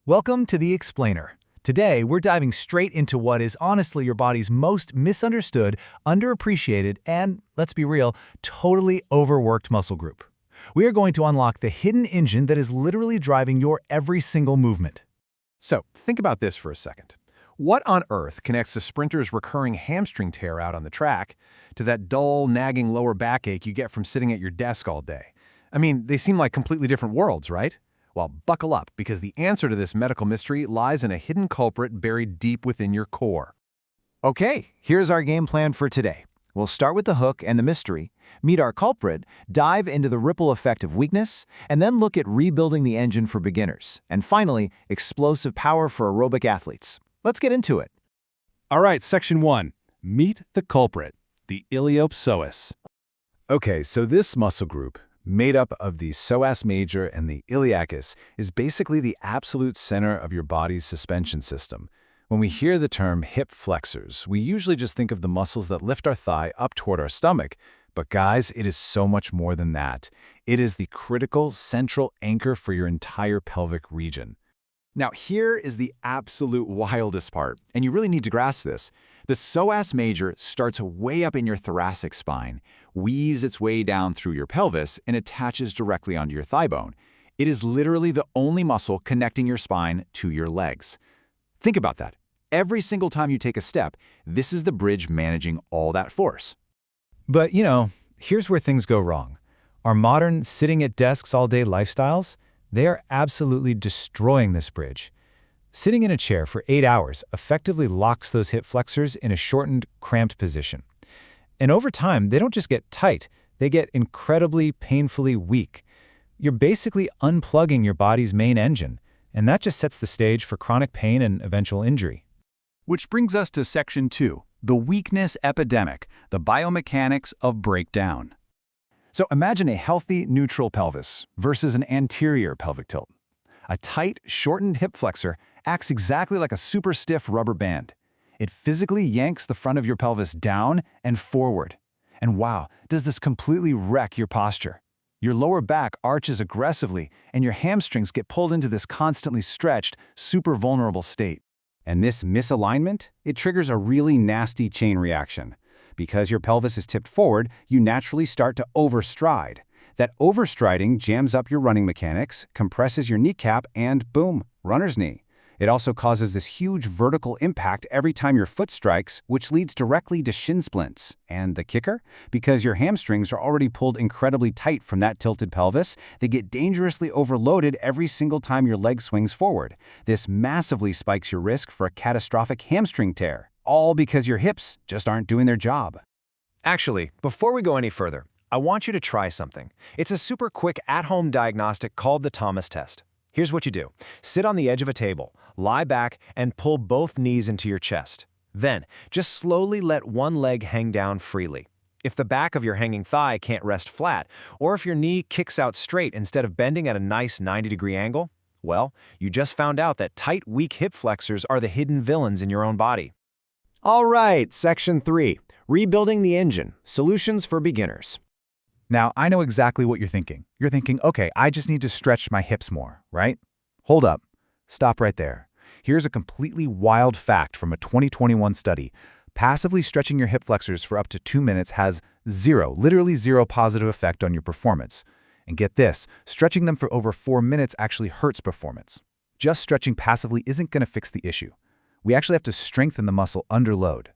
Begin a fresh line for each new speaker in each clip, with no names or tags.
Welcome to The Explainer. Today, we're diving straight into what is honestly your body's most misunderstood, underappreciated, and, let's be real, totally overworked muscle group. We are going to unlock the hidden engine that is literally driving your every single movement.
So, think about this for a second. What on earth connects a sprinter's recurring hamstring tear out on the track to that dull, nagging lower backache you get from sitting at your desk all day? I mean, they seem like completely different worlds, right? Well, buckle up, because the answer to this medical mystery lies in a hidden culprit buried deep within your core.
Okay, here's our game plan for today. We'll start with the hook and the mystery, meet our culprit, dive into the ripple effect of weakness, and then look at rebuilding the engine for beginners, and finally, explosive power for aerobic athletes. Let's get into it.
All right, Section 1. Meet the culprit, the iliopsoas.
Okay, so this muscle group, made up of the psoas major and the iliacus, is basically the absolute center of your body's suspension system. When we hear the term hip flexors, we usually just think of the muscles that lift our thigh up toward our stomach. But guys, it is so much more than that. It is the critical central anchor for your entire pelvic region. Now, here is the absolute wildest part, and you really need to grasp this. The psoas major starts way up in your thoracic spine, weaves its way down through your pelvis, and attaches directly onto your thigh bone. It is literally the only muscle connecting your spine to your legs. Think about that. Every single time you take a step, this is the bridge managing all that force. But, here's where things go wrong. Our modern sitting at desks all day lifestyles, they are absolutely destroying this bridge. Sitting in a chair for 8 hours effectively locks those hip flexors in a shortened, cramped position. And over time, they don't just get tight, they get incredibly, painfully weak. You're basically unplugging your body's main engine, and that just sets the stage for chronic pain and eventual injury.
Which brings us to Section 2, the weakness epidemic, the biomechanics of breakdown.
So imagine a healthy, neutral pelvis versus an anterior pelvic tilt. A tight, shortened hip flexor acts exactly like a super stiff rubber band. It physically yanks the front of your pelvis down and forward. And wow, does this completely wreck your posture. Your lower back arches aggressively, and your hamstrings get pulled into this constantly stretched, super vulnerable state.
And this misalignment, it triggers a really nasty chain reaction. Because your pelvis is tipped forward, you naturally start to overstride. That overstriding jams up your running mechanics, compresses your kneecap, and boom, runner's knee. It also causes this huge vertical impact every time your foot strikes, which leads directly to shin splints. And the kicker? Because your hamstrings are already pulled incredibly tight from that tilted pelvis, they get dangerously overloaded every single time your leg swings forward. This massively spikes your risk for a catastrophic hamstring tear, all because your hips just aren't doing their job.
Actually, before we go any further, I want you to try something. It's a super quick at-home diagnostic called the Thomas test. Here's what you do. Sit on the edge of a table, lie back, and pull both knees into your chest. Then, just slowly let one leg hang down freely. If the back of your hanging thigh can't rest flat, or if your knee kicks out straight instead of bending at a nice 90-degree angle, well, you just found out that tight, weak hip flexors are the hidden villains in your own body. All right, Section 3. Rebuilding the engine. Solutions for beginners. Now, I know exactly what you're thinking. You're thinking, okay, I just need to stretch my hips more, right? Hold up. Stop right there. Here's a completely wild fact from a 2021 study. Passively stretching your hip flexors for up to 2 minutes has literally zero positive effect on your performance. And get this, stretching them for over 4 minutes actually hurts performance. Just stretching passively isn't going to fix the issue. We actually have to strengthen the muscle under load.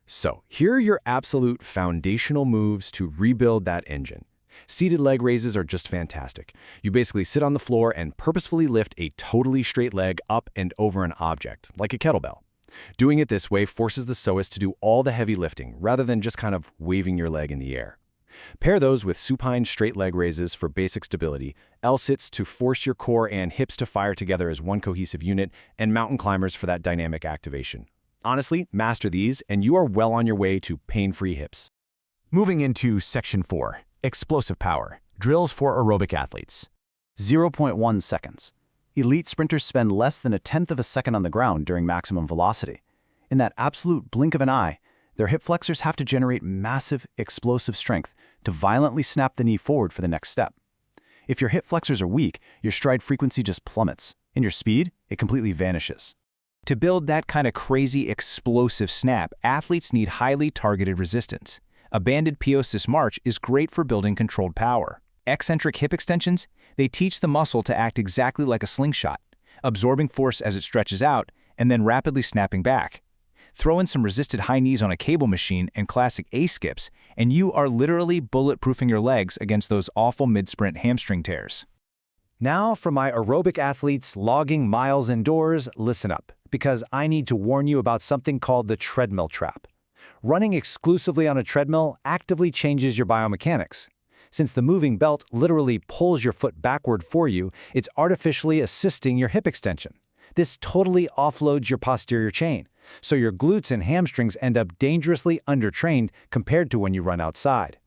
So, here are your absolute foundational moves to rebuild that engine. Seated leg raises are just fantastic. You basically sit on the floor and purposefully lift a totally straight leg up and over an object, like a kettlebell. Doing it this way forces the psoas to do all the heavy lifting, rather than just kind of waving your leg in the air. Pair those with supine straight leg raises for basic stability, L-sits to force your core and hips to fire together as one cohesive unit, and mountain climbers for that dynamic activation. Honestly, master these, and you are well on your way to pain-free hips. Moving into Section 4, Explosive Power, Drills for Aerobic Athletes.
0.1 seconds. Elite sprinters spend less than 1/10 of a second on the ground during maximum velocity. In that absolute blink of an eye, their hip flexors have to generate massive, explosive strength to violently snap the knee forward for the next step. If your hip flexors are weak, your stride frequency just plummets.
and your speed, it completely vanishes. To build that kind of crazy explosive snap, athletes need highly targeted resistance. A banded psoas march is great for building controlled power. Eccentric hip extensions, they teach the muscle to act exactly like a slingshot, absorbing force as it stretches out and then rapidly snapping back. Throw in some resisted high knees on a cable machine and classic A-skips, and you are literally bulletproofing your legs against those awful mid-sprint hamstring tears. Now for my aerobic athletes logging miles indoors, listen up, because I need to warn you about something called the treadmill trap. Running exclusively on a treadmill actively changes your biomechanics. Since the moving belt literally pulls your foot backward for you, it's artificially assisting your hip extension. This totally offloads your posterior chain, so your glutes and hamstrings end up dangerously undertrained compared to when you run outside.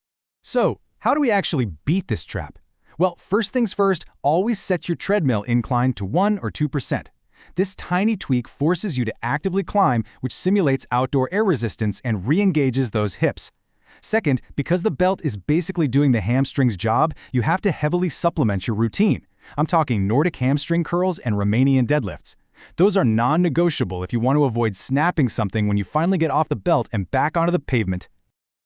So, how do we actually beat this trap? Well, first things first, always set your treadmill incline to 1 or 2%. This tiny tweak forces you to actively climb, which simulates outdoor air resistance and re-engages those hips. Second, because the belt is basically doing the hamstring's job, you have to heavily supplement your routine. I'm talking Nordic hamstring curls and Romanian deadlifts. Those are non-negotiable if you want to avoid snapping something when you finally get off the belt and back onto the pavement.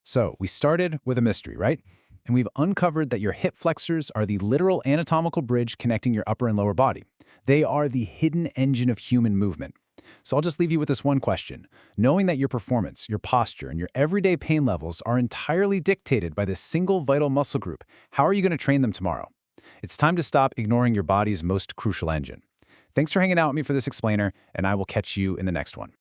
So, we started with a mystery, right? And we've uncovered that your hip flexors are the literal anatomical bridge connecting your upper and lower body. They are the hidden engine of human movement. So I'll just leave you with this one question. Knowing that your performance, your posture, and your everyday pain levels are entirely dictated by this single vital muscle group, how are you going to train them tomorrow? It's time to stop ignoring your body's most crucial engine. Thanks for hanging out with me for this explainer, and I will catch you in the next one.